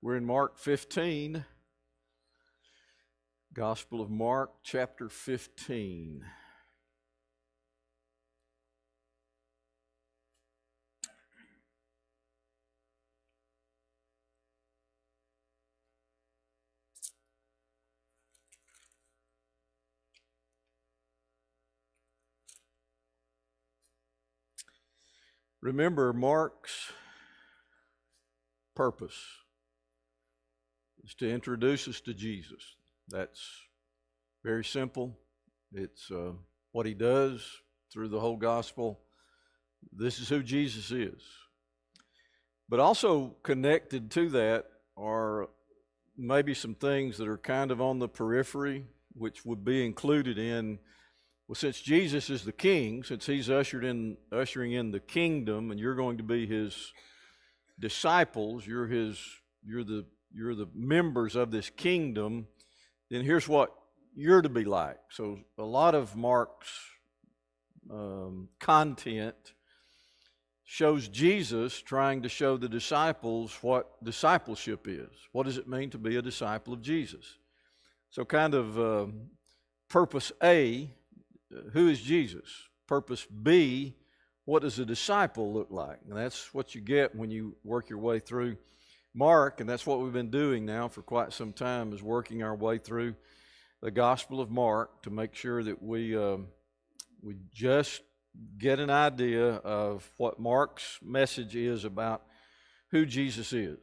We're in Mark 15, Gospel of Mark, chapter 15. Remember, Mark's purpose is to introduce us to Jesus. That's very simple. It's what he does through the whole gospel. This is who Jesus is. But also connected to that are maybe some things that are kind of on the periphery, which would be included in, well, since Jesus is the king, since he's ushering in the kingdom, and you're going to be his disciples, you're the members of this kingdom, then here's what you're to be like. So a lot of Mark's content shows Jesus trying to show the disciples what discipleship is. What does it mean to be a disciple of Jesus? So kind of purpose A, who is Jesus? Purpose B, what does a disciple look like? And that's what you get when you work your way through Mark, and that's what we've been doing now for quite some time, is working our way through the Gospel of Mark to make sure that we just get an idea of what Mark's message is about who Jesus is.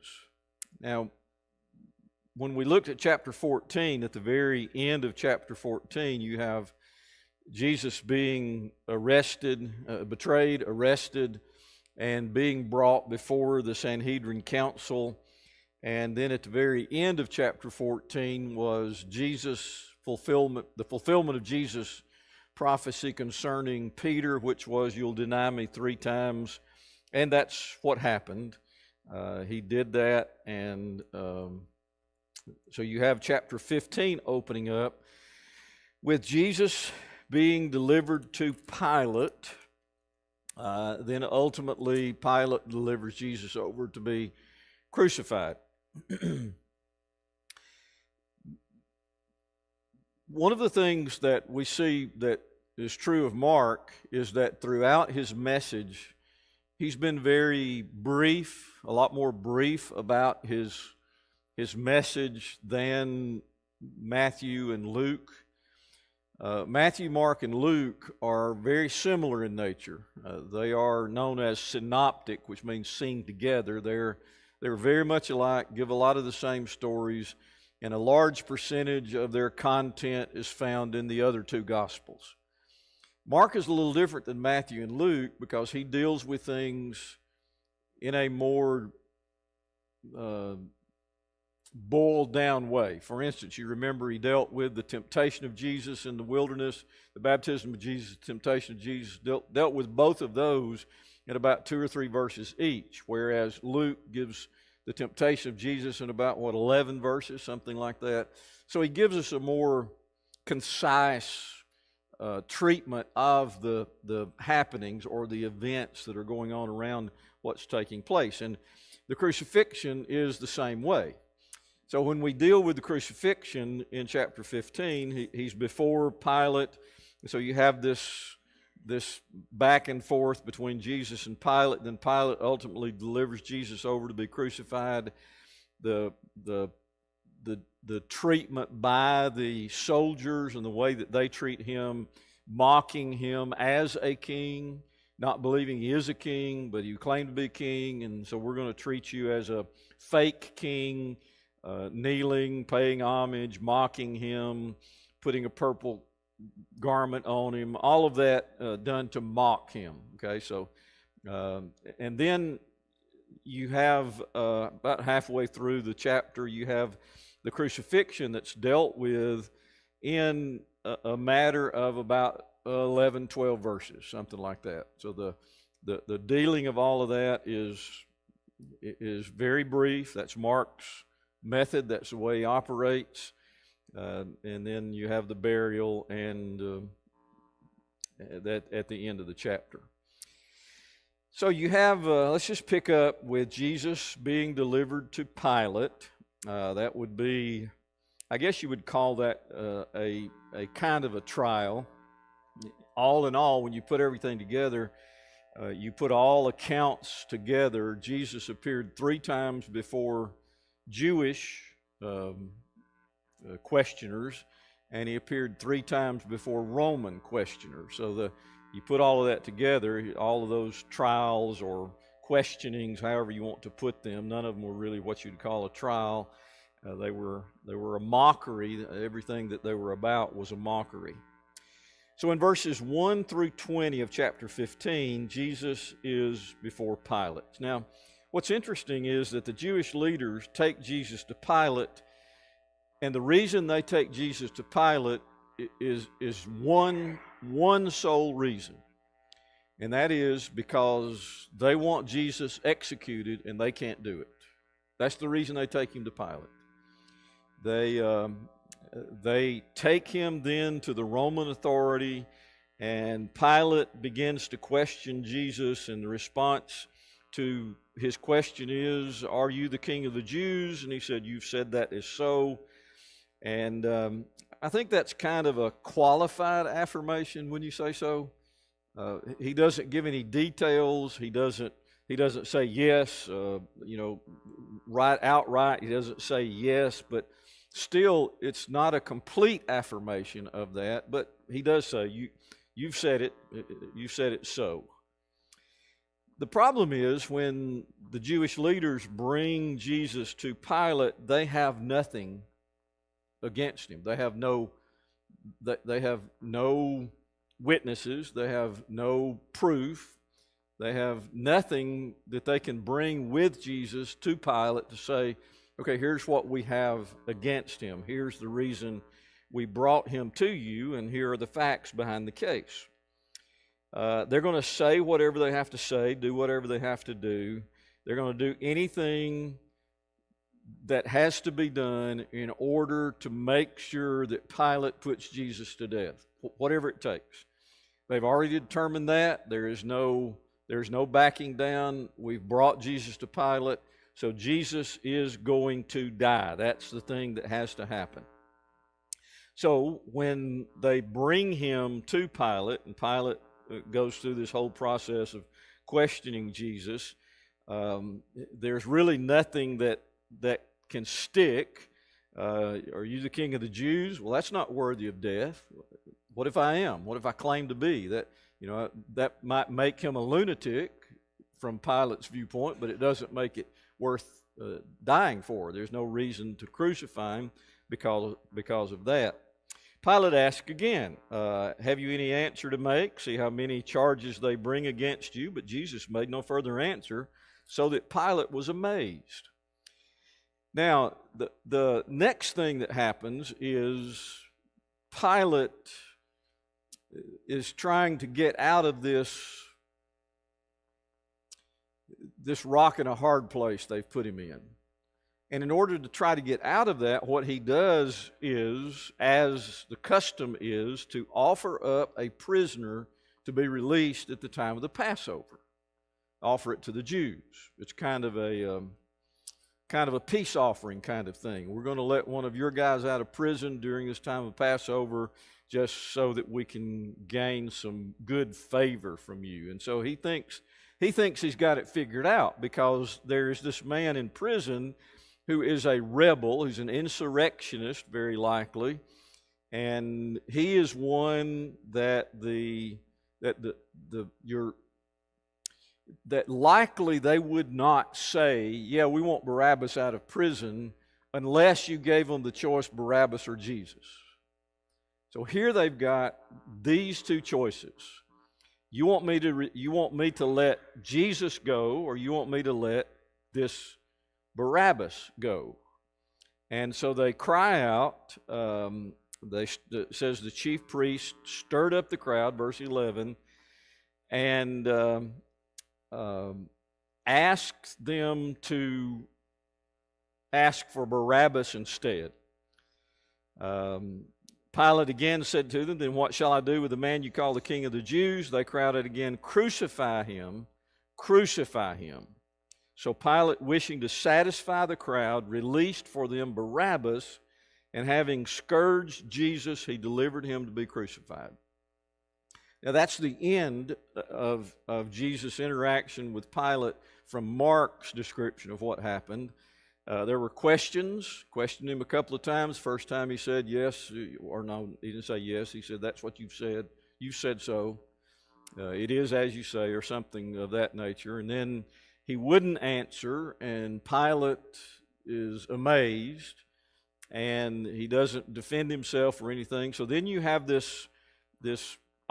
Now, when we looked at chapter 14, at the very end of chapter 14, you have Jesus being betrayed, arrested, and being brought before the Sanhedrin council. And then at the very end of chapter 14 was the fulfillment of Jesus' prophecy concerning Peter, which was, "You'll deny me 3 times." And that's what happened. He did that, and so you have chapter 15 opening up with Jesus being delivered to Pilate. Then ultimately Pilate delivers Jesus over to be crucified. One of the things that we see that is true of Mark is that throughout his message, he's been very brief, a lot more brief about his message than Matthew and Luke. Matthew, Mark, and Luke are very similar in nature. They are known as synoptic, which means seen together. They're very much alike, give a lot of the same stories, and a large percentage of their content is found in the other 2 Gospels. Mark is a little different than Matthew and Luke because he deals with things in a more boiled down way. For instance, you remember he dealt with the temptation of Jesus in the wilderness, the baptism of Jesus, the temptation of Jesus, dealt with both of those in about 2 or 3 verses each, whereas Luke gives the temptation of Jesus in about, 11 verses, something like that. So he gives us a more concise treatment of the happenings or the events that are going on around what's taking place. And the crucifixion is the same way. So when we deal with the crucifixion in chapter 15, he's before Pilate. So you have this back and forth between Jesus and Pilate. Then Pilate ultimately delivers Jesus over to be crucified. The treatment by the soldiers and the way that they treat him, mocking him as a king, not believing he is a king, but he claimed to be king, and so we're going to treat you as a fake king. Kneeling, paying homage, mocking him, putting a purple garment on him, all of that done to mock him. Okay, so, and then you have about halfway through the chapter, you have the crucifixion that's dealt with in a matter of about 11, 12 verses, something like that. So the dealing of all of that is very brief. That's Mark's method. That's the way he operates. And then you have the burial and that at the end of the chapter. So you have, let's just pick up with Jesus being delivered to Pilate. That would be, I guess you would call that a kind of a trial. All in all, when you put everything together, you put all accounts together, Jesus appeared 3 times before Jewish questioners, and he appeared 3 times before Roman questioners. So you put all of that together, all of those trials or questionings, however you want to put them, none of them were really what you'd call a trial. They were a mockery. Everything that they were about was a mockery. So in verses 1 through 20 of chapter 15, Jesus is before Pilate. Now, what's interesting is that the Jewish leaders take Jesus to Pilate, and the reason they take Jesus to Pilate is one sole reason, and that is because they want Jesus executed and they can't do it. That's the reason they take him to Pilate. They take him then to the Roman authority, and Pilate begins to question Jesus, and the response to his question is, "Are you the king of the Jews?" And he said, "You've said that is so." And I think that's kind of a qualified affirmation when you say so. He doesn't give any details. He doesn't say yes, right outright. He doesn't say yes, but still, it's not a complete affirmation of that, but he does say, you've said it so. The problem is when the Jewish leaders bring Jesus to Pilate, they have nothing against him. They have no witnesses. They have no proof. They have nothing that they can bring with Jesus to Pilate to say, okay, here's what we have against him. Here's the reason we brought him to you, and here are the facts behind the case. They're going to say whatever they have to say, do whatever they have to do. They're going to do anything that has to be done in order to make sure that Pilate puts Jesus to death, whatever it takes. They've already determined that. There's no backing down. We've brought Jesus to Pilate. So Jesus is going to die. That's the thing that has to happen. So when they bring him to Pilate, and Pilate goes through this whole process of questioning Jesus, there's really nothing that can stick. Are you the king of the Jews? Well, that's not worthy of death. What if I am? What if I claim to be? That might make him a lunatic from Pilate's viewpoint, but it doesn't make it worth dying for. There's no reason to crucify him because of that. Pilate asked again, have you any answer to make? See how many charges they bring against you. But Jesus made no further answer, so that Pilate was amazed. Now, the next thing that happens is Pilate is trying to get out of this rock and a hard place they've put him in. And in order to try to get out of that, what he does is, as the custom is, to offer up a prisoner to be released at the time of the Passover. Offer it to the Jews. It's kind of a peace offering kind of thing. We're going to let one of your guys out of prison during this time of Passover just so that we can gain some good favor from you. And so he thinks he's got it figured out, because there's this man in prison who is a rebel, who's an insurrectionist, very likely, and he is one that likely they would not say, yeah, we want Barabbas out of prison, unless you gave them the choice, Barabbas or Jesus. So here they've got these two choices. You want me to let Jesus go, or you want me to let this Barabbas go? And so they cry out. It says the chief priest stirred up the crowd, verse 11, and asked them to ask for Barabbas instead. Pilate again said to them, "Then what shall I do with the man you call the king of the Jews?" They cried out again, "Crucify him! crucify him. So Pilate, wishing to satisfy the crowd, released for them Barabbas, and having scourged Jesus, he delivered him to be crucified. Now that's the end of Jesus' interaction with Pilate from Mark's description of what happened. There were questioned him a couple of times. First time he said yes, or no, he didn't say yes. He said, that's what you've said. You said so. It is as you say, or something of that nature. And then he wouldn't answer, and Pilate is amazed, and he doesn't defend himself or anything. So then you have this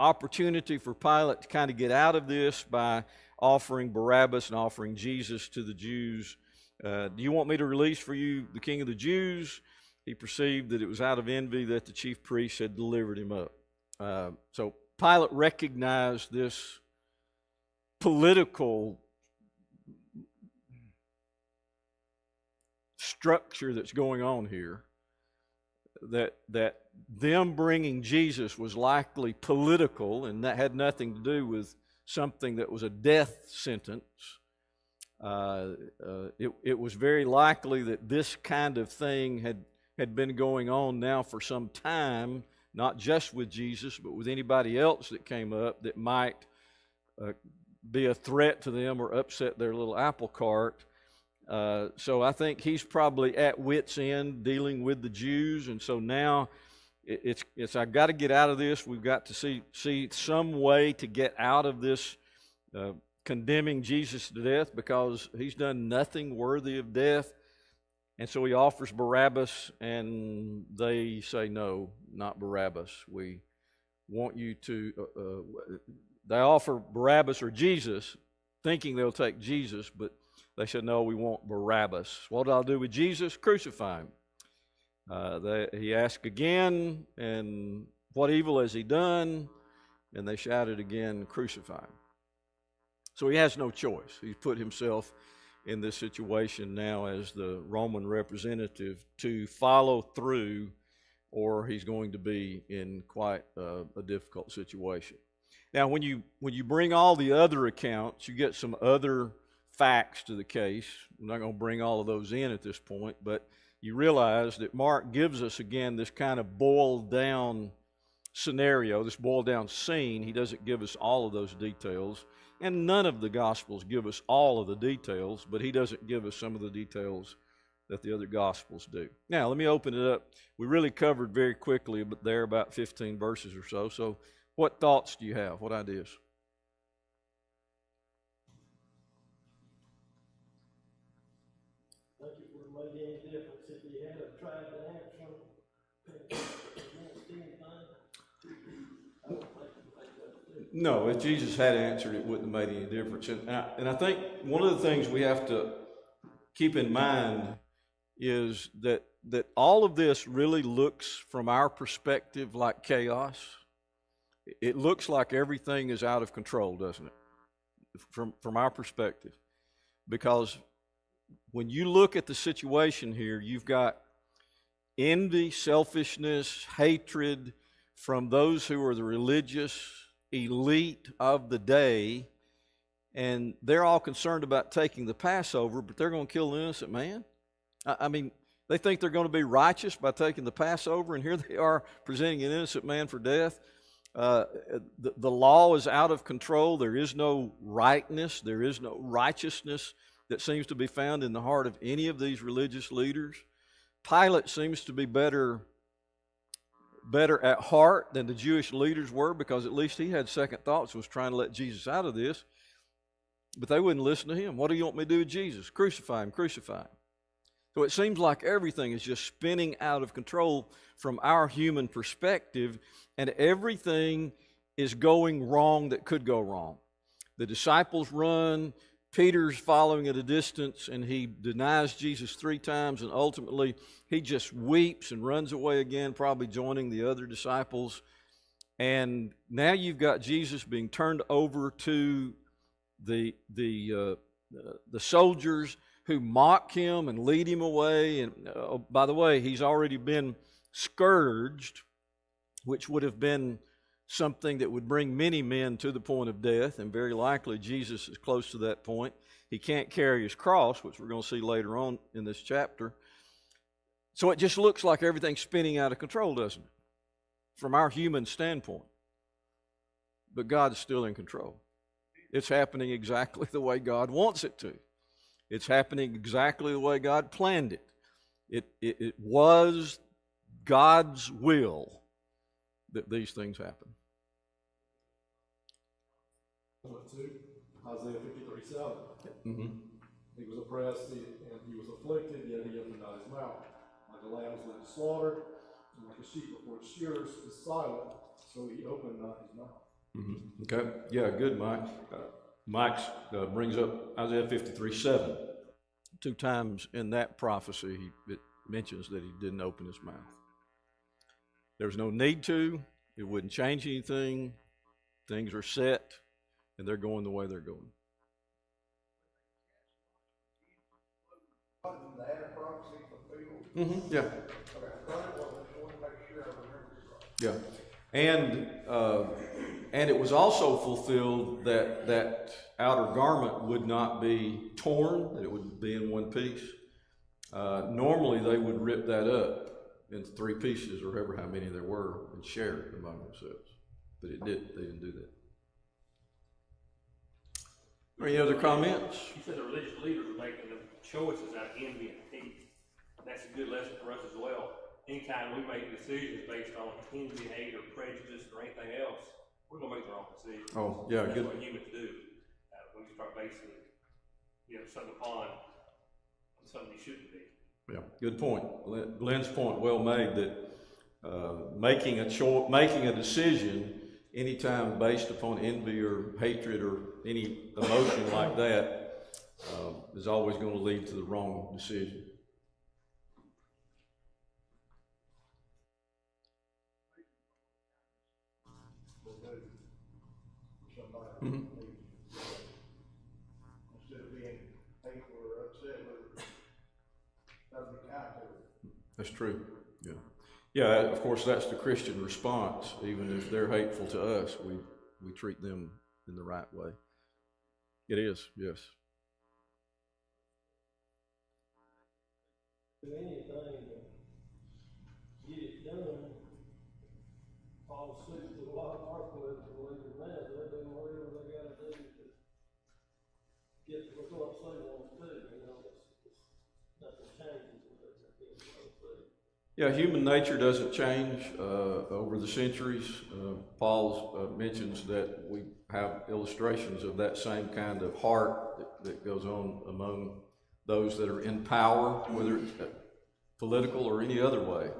opportunity for Pilate to kind of get out of this by offering Barabbas and offering Jesus to the Jews. Do you want me to release for you the King of the Jews? He perceived that it was out of envy that the chief priests had delivered him up. So Pilate recognized this political structure that's going on here, that them bringing Jesus was likely political, and that had nothing to do with something that was a death sentence. It was very likely that this kind of thing had been going on now for some time, not just with Jesus, but with anybody else that came up that might be a threat to them or upset their little apple cart. So I think he's probably at wit's end dealing with the Jews, and so now it's I've got to get out of this. We've got to see some way to get out of this condemning Jesus to death, because he's done nothing worthy of death. And so he offers Barabbas, and they say, no, not Barabbas. We want you to, they offer Barabbas or Jesus, thinking they'll take Jesus, but they said, no, we want Barabbas. What I'll do with Jesus? Crucify him. He asked again, and what evil has he done? And they shouted again, crucify him. So he has no choice. He's put himself in this situation now as the Roman representative to follow through, or he's going to be in quite a difficult situation. Now, when you bring all the other accounts, you get some other facts to the case. I'm not going to bring all of those in at this point, but you realize that Mark gives us again this kind of boiled down scenario, this boiled down scene. He doesn't give us all of those details, and none of the Gospels give us all of the details, but he doesn't give us some of the details that the other Gospels do. Now, let me open it up. We really covered very quickly, but there about 15 verses or so. So what thoughts do you have? What ideas? I think it would have made any difference if he had tried to answer against anything. I don't think that. No, if Jesus had answered, it wouldn't have made any difference. And I think one of the things we have to keep in mind is that all of this really looks, from our perspective, like chaos. It looks like everything is out of control, doesn't it? From our perspective. Because when you look at the situation here, you've got envy, selfishness, hatred from those who are the religious elite of the day, and they're all concerned about taking the Passover, but they're going to kill an innocent man. I mean, they think they're going to be righteous by taking the Passover, and here they are presenting an innocent man for death. The law is out of control. There is no rightness. There is no righteousness that seems to be found in the heart of any of these religious leaders. Pilate seems to be better at heart than the Jewish leaders were, because at least he had second thoughts, was trying to let Jesus out of this. But they wouldn't listen to him. What do you want me to do with Jesus? Crucify him, crucify him. So it seems like everything is just spinning out of control from our human perspective, and everything is going wrong that could go wrong. The disciples run, Peter's following at a distance, and he denies Jesus 3 times, and ultimately he just weeps and runs away again, probably joining the other disciples. And now you've got Jesus being turned over to the soldiers who mock him and lead him away. And by the way, he's already been scourged, which would have been something that would bring many men to the point of death, and very likely Jesus is close to that point. He can't carry his cross, which we're going to see later on in this chapter. So it just looks like everything's spinning out of control, doesn't it? From our human standpoint. But God's still in control. It's happening exactly the way God wants it to. It's happening exactly the way God planned it. It was God's will that these things happen. 2, Isaiah 53:7. Mm-hmm. He was oppressed and he was afflicted, yet he opened not his mouth. Like a lamb is led to slaughter, and like a sheep before its shearers is silent, so he opened not his mouth. Mm-hmm. Okay, yeah, good, Mike. Mike brings up Isaiah 53:7. 2 times in that prophecy, it mentions that he didn't open his mouth. There's no need to. It wouldn't change anything. Things are set, and they're going the way they're going. The Adam prophecy fulfilled. Mm-hmm. Yeah. Okay, I thought it was. I just wanted to make sure I remember it right. Yeah. And it was also fulfilled that outer garment would not be torn, that it would be in one piece. Normally they would rip that up into 3 pieces, or however how many there were, and share it among themselves. But they didn't do that. Any other comments? You said the religious leaders are making the choices out of envy and hate. That's a good lesson for us as well. Anytime we make decisions based on envy, hate, or prejudice, or anything else, we're going to make the wrong decision. Oh, yeah, That's good. what humans do. When you start basing, something upon something you shouldn't be. Yeah, good point. Glenn's point well made, that making a decision anytime based upon envy or hatred or any emotion like that is always going to lead to the wrong decision. Mm-hmm. Instead of being hateful or upset with it, that'd be kind to it. That's true. Yeah. Yeah, of course, that's the Christian response. Even if they're hateful to us, we treat them in the right way. It is, yes. Do anything to get it done, follow suit with a lot of our political leaders now, they're doing whatever they gotta do to get the results they want to do, nothing changes with it. Yeah, human nature doesn't change over the centuries. Paul mentions that we have illustrations of that same kind of heart that goes on among those that are in power, whether it's political or any other way.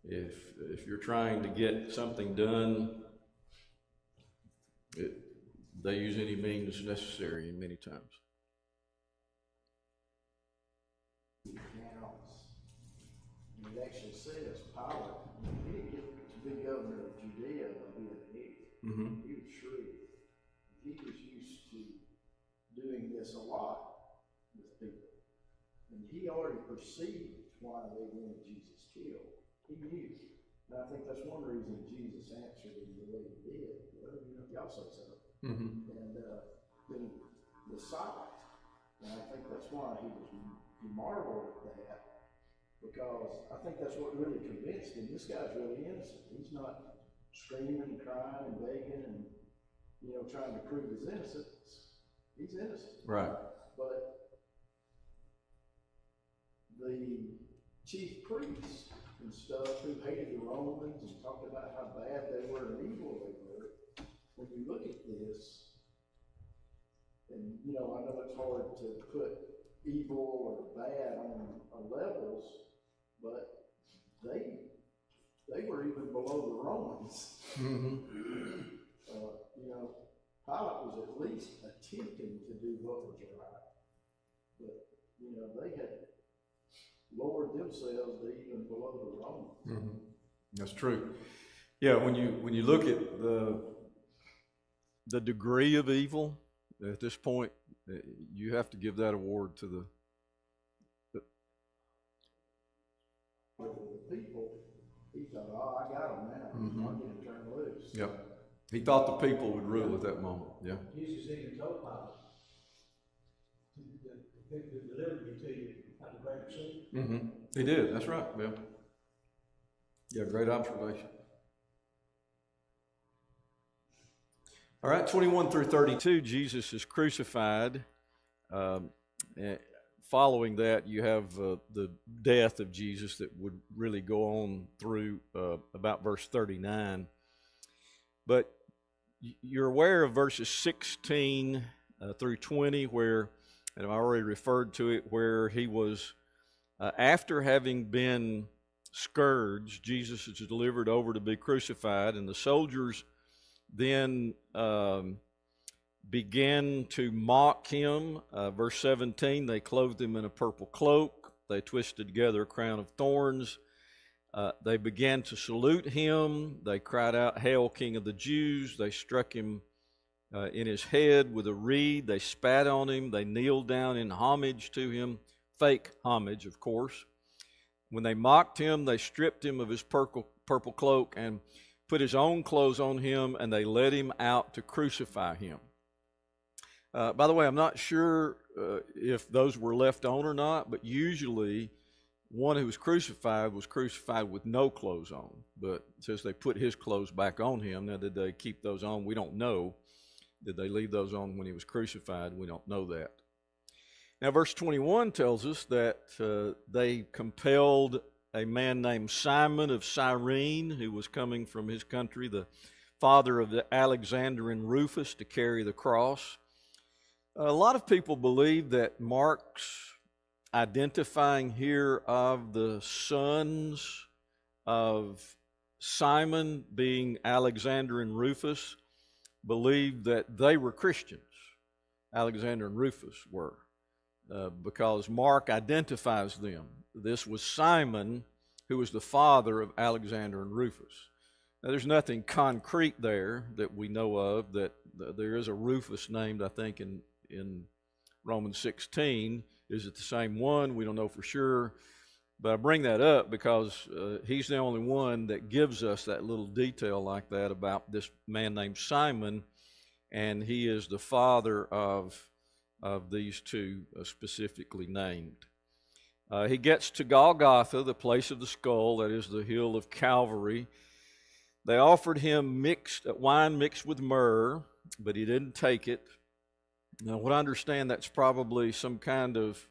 If you're trying to get something done, they use any means necessary many times. It actually says Pilate, he didn't get to be governor of Judea by being an idiot. Mm-hmm. He was shrewd. He was used to doing this a lot with people. And he already perceived why they wanted Jesus killed. He knew. And I think that's one reason Jesus answered him the way he did. Well, y'all say so. Mm-hmm. And then the sight. And I think that's why he marveled at that. Because I think that's what really convinced him. This guy's really innocent. He's not screaming and crying and begging and, trying to prove his innocence. He's innocent. Right. But the chief priests and stuff who hated the Romans and talked about how bad they were and evil they were, when you look at this, and I know it's hard to put evil or bad on levels, but they were even below the Romans. Mm-hmm. Pilate was at least attempting to do what was right, but they had lowered themselves to even below the Romans. Mm-hmm. That's true. Yeah, when you look at the degree of evil at this point, you have to give that award to the With the people, he thought, I got them now. Mm-hmm. I'm getting turned loose. Yep. He thought the people would rule at that moment. Yeah. Jesus even told Pilate, the people who delivered me to you had a greater sin. Mm-hmm. He did. That's right, Bill. Yeah, great observation. All right, 21 through 32, Jesus is crucified. Following that, you have the death of Jesus that would really go on through about verse 39. But you're aware of verses 16 through 20 where, and I've already referred to it, where he was, after having been scourged, Jesus is delivered over to be crucified, and the soldiers then began to mock him. Verse 17, they clothed him in a purple cloak. They twisted together a crown of thorns. They began to salute him. They cried out, "Hail, King of the Jews!" They struck him in his head with a reed. They spat on him. They kneeled down in homage to him. Fake homage, of course. When they mocked him, they stripped him of his purple cloak and put his own clothes on him, and they led him out to crucify him. By the way, I'm not sure if those were left on or not, but usually one who was crucified with no clothes on. But it says they put his clothes back on him. Now, did they keep those on? We don't know. Did they leave those on when he was crucified? We don't know that. Now, verse 21 tells us that they compelled a man named Simon of Cyrene, who was coming from his country, the father of the Alexander and Rufus, to carry the cross. A lot of people believe that Mark's identifying here of the sons of Simon being Alexander and Rufus believed that they were Christians. Alexander and Rufus were, because Mark identifies them. This was Simon, who was the father of Alexander and Rufus. Now, there's nothing concrete there that we know of. That there is a Rufus named, I think, in Romans 16. Is it the same one? We don't know for sure. But I bring that up because he's the only one that gives us that little detail like that about this man named Simon, and he is the father of these two specifically named. He gets to Golgotha, the place of the skull, that is the hill of Calvary. They offered him wine mixed with myrrh, but he didn't take it. Now, what I understand, that's probably some kind of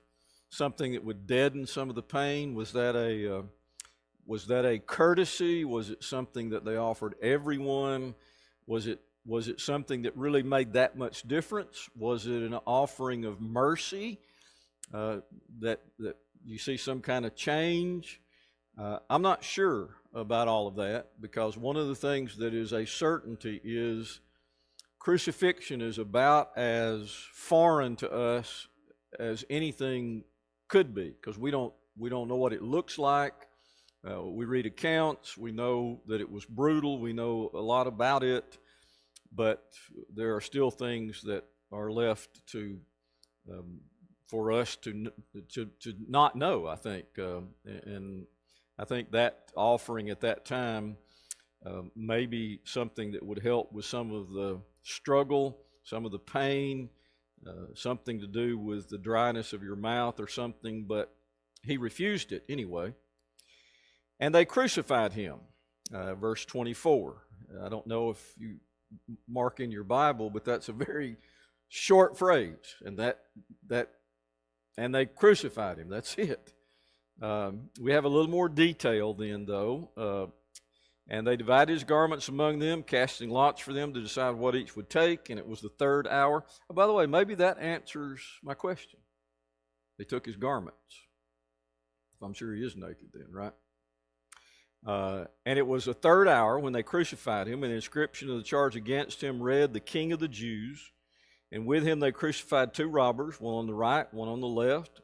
something that would deaden some of the pain. Was that a courtesy? Was it something that they offered everyone? Was it something that really made that much difference? Was it an offering of mercy that you see some kind of change? I'm not sure about all of that, because one of the things that is a certainty is crucifixion is about as foreign to us as anything could be, because we don't know what it looks like. We read accounts, we know that it was brutal, we know a lot about it, but there are still things that are left for us to not know, I think. And I think that offering at that time may be something that would help with some of the struggle, some of the pain, something to do with the dryness of your mouth or something, but he refused it anyway. And they crucified him. Verse 24. I don't know if you mark in your Bible, but that's a very short phrase. And and they crucified him. That's it. We have a little more detail then, though. And they divided his garments among them, casting lots for them to decide what each would take. And it was the third hour. Oh, by the way, maybe that answers my question. They took his garments. I'm sure he is naked then, right? And it was the third hour when they crucified him, and the inscription of the charge against him read, "The King of the Jews." And with him they crucified two robbers, one on the right, one on the left.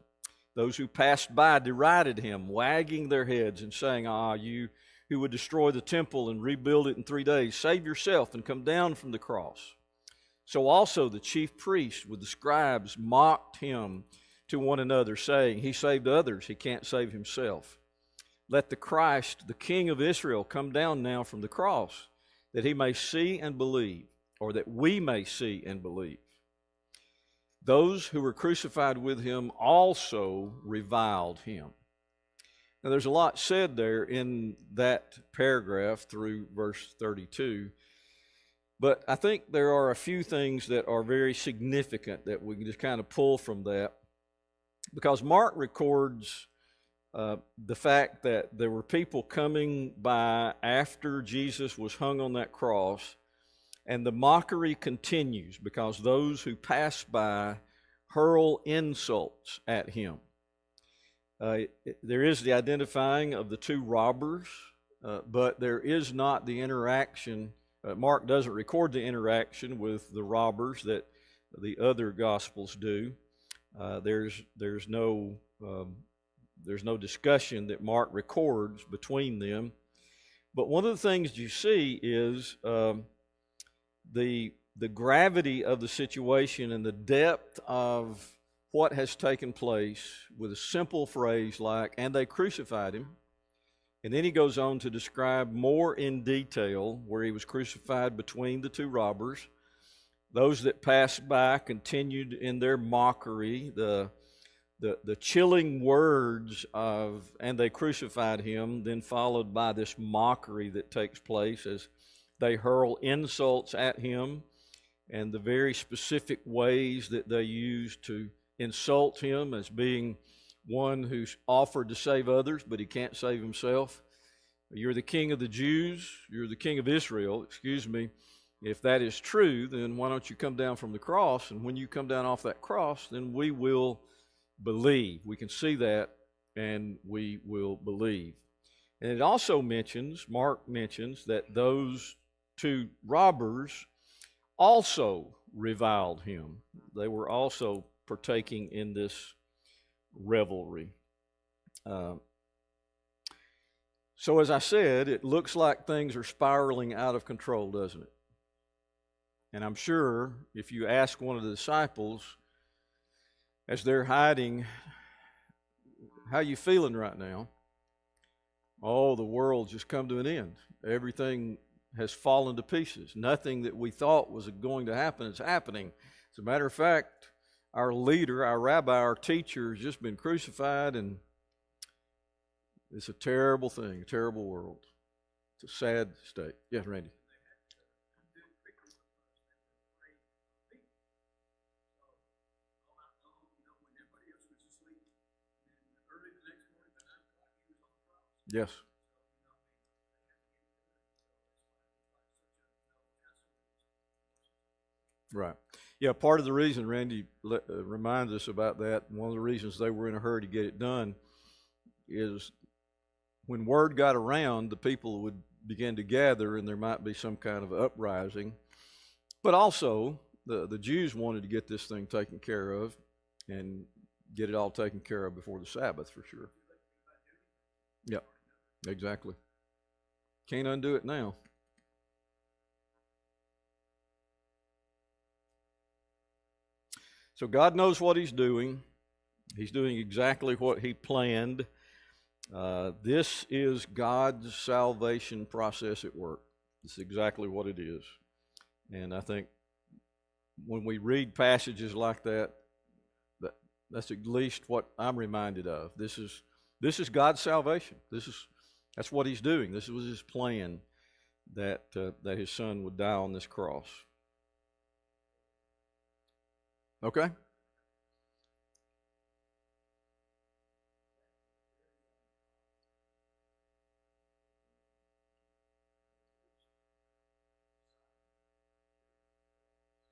Those who passed by derided him, wagging their heads and saying, "Ah, you who would destroy the temple and rebuild it in 3 days, save yourself and come down from the cross." So also the chief priests with the scribes mocked him to one another, saying, "He saved others, he can't save himself. Let the Christ, the King of Israel, come down now from the cross, that he may see and believe, or that we may see and believe. Those who were crucified with him also reviled him. Now, there's a lot said there in that paragraph through verse 32, but I think there are a few things that are very significant that we can just kind of pull from that, because Mark records the fact that there were people coming by after Jesus was hung on that cross, and the mockery continues because those who pass by hurl insults at him. There is the identifying of the two robbers, but there is not the interaction. Mark doesn't record the interaction with the robbers that the other Gospels do. There's no discussion that Mark records between them. But one of the things you see is the gravity of the situation and the depth of what has taken place with a simple phrase like, "And they crucified him." And then he goes on to describe more in detail where he was crucified between the two robbers. Those that passed by continued in their mockery, the chilling words of, "And they crucified him," then followed by this mockery that takes place as they hurl insults at him, and the very specific ways that they use to insult him as being one who's offered to save others, but he can't save himself. "You're the king of the Jews, you're the king of Israel," excuse me. If that is true, then why don't you come down from the cross? And when you come down off that cross, then we will believe. We can see that, and we will believe. And it also mentions, Mark mentions, that those two robbers also reviled him. They were also partaking in this revelry. So as I said, it looks like things are spiraling out of control, doesn't it? And I'm sure if you ask one of the disciples as they're hiding, "How you feeling right now?" "Oh, the world's just come to an end. Everything has fallen to pieces. Nothing that we thought was going to happen is happening. As a matter of fact, our leader, our rabbi, our teacher has just been crucified, and it's a terrible thing, a terrible world. It's a sad state." Yes, Randy. Yes. Right. Yeah, part of the reason Randy reminds us about that, and one of the reasons they were in a hurry to get it done, is when word got around, the people would begin to gather and there might be some kind of uprising. But also, the Jews wanted to get this thing taken care of and get it all taken care of before the Sabbath for sure. Yep, exactly. Can't undo it now. So God knows what he's doing. He's doing exactly what he planned. This is God's salvation process at work. This is exactly what it is. And I think when we read passages like that, that's at least what I'm reminded of. This is God's salvation. That's what he's doing. This was his plan, that his son would die on this cross. Okay?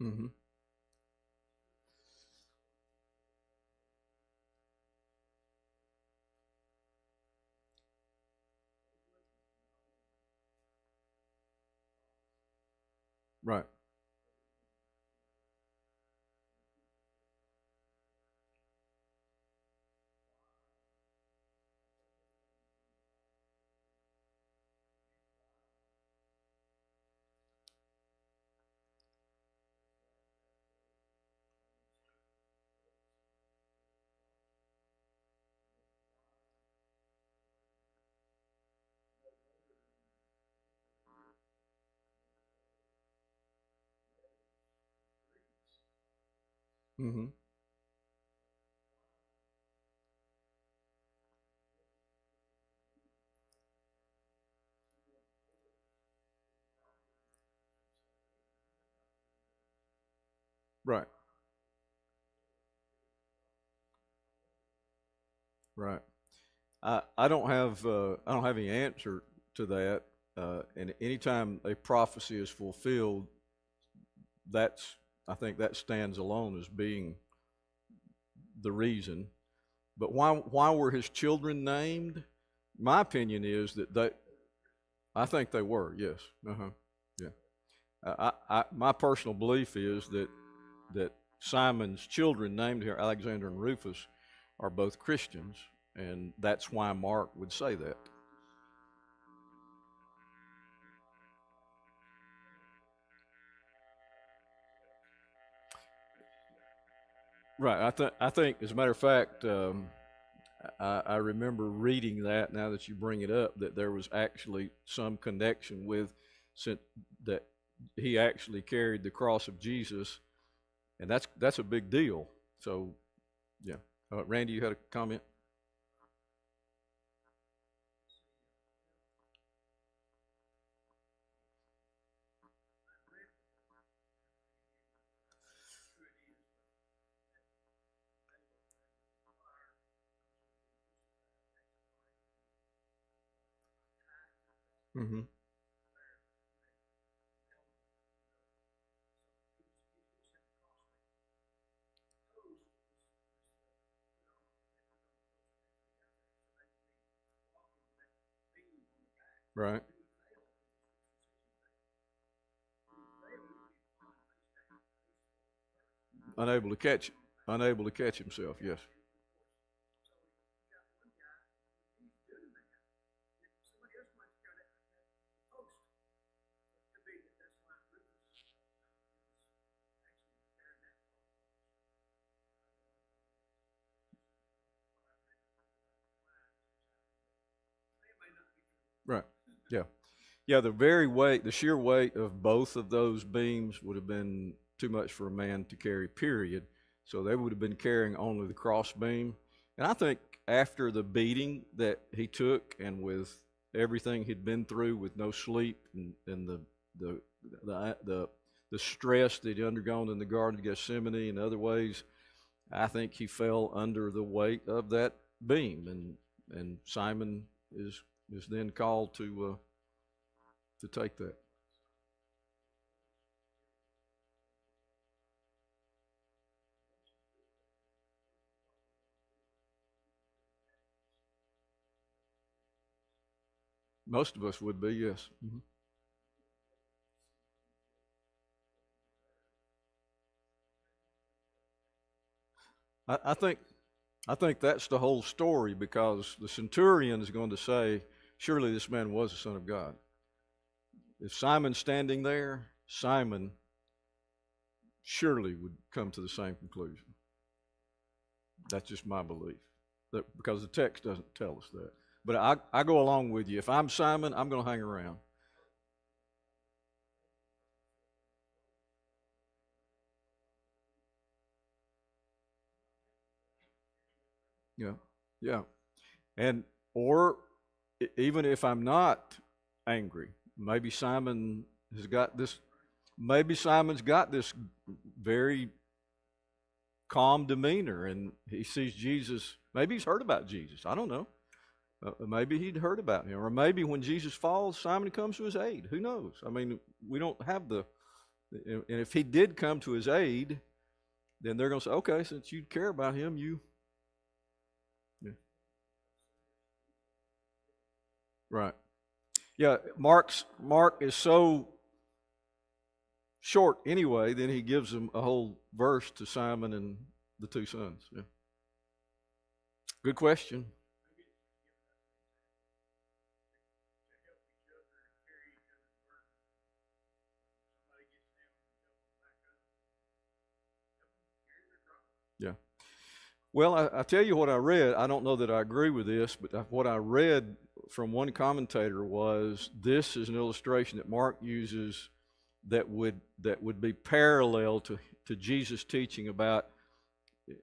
Mm-hmm. Right. Mm-hmm. Right. Right. I don't have any answer to that. And anytime a prophecy is fulfilled, that's I think that stands alone as being the reason. But why were his children named? My opinion is that I think they were. Yes. Yeah. My personal belief is that Simon's children, named here Alexander and Rufus, are both Christians, and that's why Mark would say that. Right. I think, as a matter of fact, I remember reading that. Now that you bring it up, that there was actually some connection with, since that he actually carried the cross of Jesus, and that's a big deal. So, yeah. Randy, you had a comment? Mm-hmm. Right. Unable to catch, unable to catch himself. Yes. Right. Yeah. Yeah. The sheer weight of both of those beams would have been too much for a man to carry. Period. So they would have been carrying only the cross beam. And I think after the beating that he took, and with everything he'd been through, with no sleep, and the stress that he'd undergone in the Garden of Gethsemane and other ways, I think he fell under the weight of that beam, and Simon is then called to take that. Most of us would be, yes. Mhm. I think that's the whole story, because the centurion is going to say, surely this man was the Son of God. If Simon's standing there, Simon surely would come to the same conclusion. That's just my belief, because the text doesn't tell us that. But I go along with you. If I'm Simon, I'm going to hang around. Yeah, yeah. And or even if I'm not angry, maybe Simon has got this. Maybe Simon's got this very calm demeanor, and he sees Jesus. Maybe he's heard about Jesus. I don't know. Maybe he'd heard about him, or maybe when Jesus falls, Simon comes to his aid. Who knows? I mean, we don't have the. And if he did come to his aid, then they're going to say, okay, since you care about him, you. Yeah. Right. Yeah. Mark is so short anyway. Then he gives them a whole verse to Simon and the two sons. Yeah. Good question. Yeah. Well, I tell you what I read. I don't know that I agree with this, but what I read from one commentator was, this is an illustration that Mark uses that would be parallel to Jesus' teaching about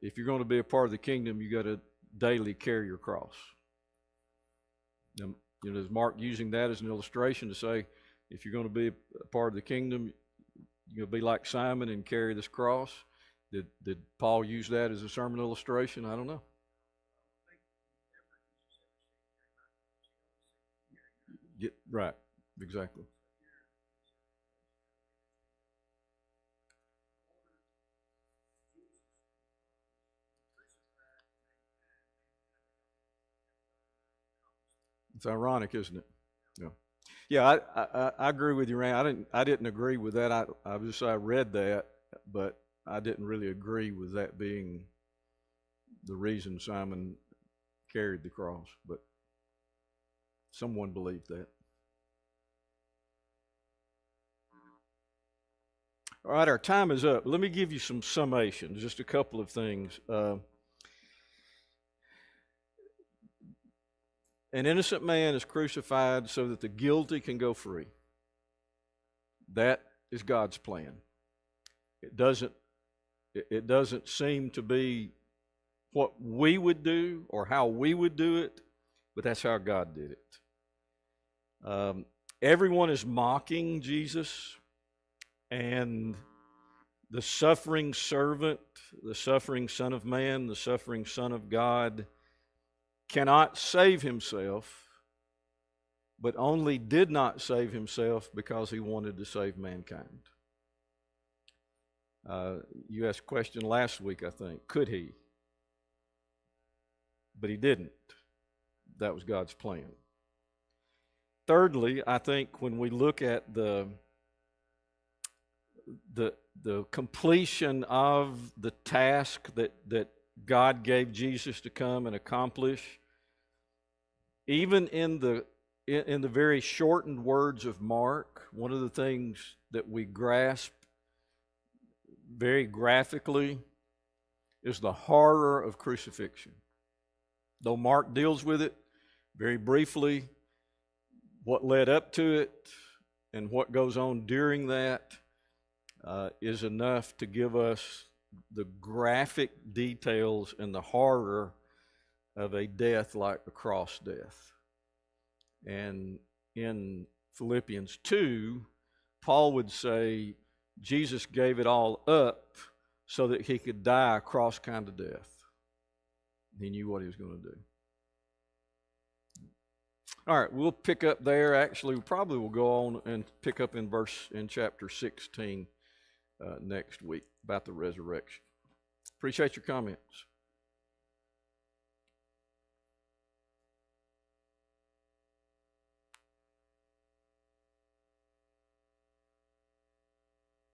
if you're going to be a part of the kingdom, you got to daily carry your cross. Now, is Mark using that as an illustration to say, if you're going to be a part of the kingdom, you're going to be like Simon and carry this cross? Did Paul use that as a sermon illustration? I don't know. Right, exactly. It's ironic, isn't it? Yeah. Yeah, I agree with you, Rand. I didn't agree with that. I read that, but I didn't really agree with that being the reason Simon carried the cross. But someone believed that. All right, our time is up. Let me give you some summations, just a couple of things. An innocent man is crucified so that the guilty can go free. That is God's plan. It doesn't seem to be what we would do or how we would do it, but that's how God did it. Everyone is mocking Jesus, and the suffering servant, the suffering Son of Man, the suffering Son of God cannot save himself, but only did not save himself because he wanted to save mankind. You asked a question last week, I think. Could he? But he didn't. That was God's plan. Thirdly, I think when we look at the completion of the task that God gave Jesus to come and accomplish, even in the very shortened words of Mark, one of the things that we grasp very graphically is the horror of crucifixion. Though Mark deals with it very briefly, what led up to it and what goes on during that is enough to give us the graphic details and the horror of a death like the cross death. And in Philippians 2, Paul would say Jesus gave it all up so that he could die a cross kind of death. He knew what he was going to do. All right, we'll pick up there. Actually, we probably will go on and pick up in chapter 16 next week about the resurrection. Appreciate your comments.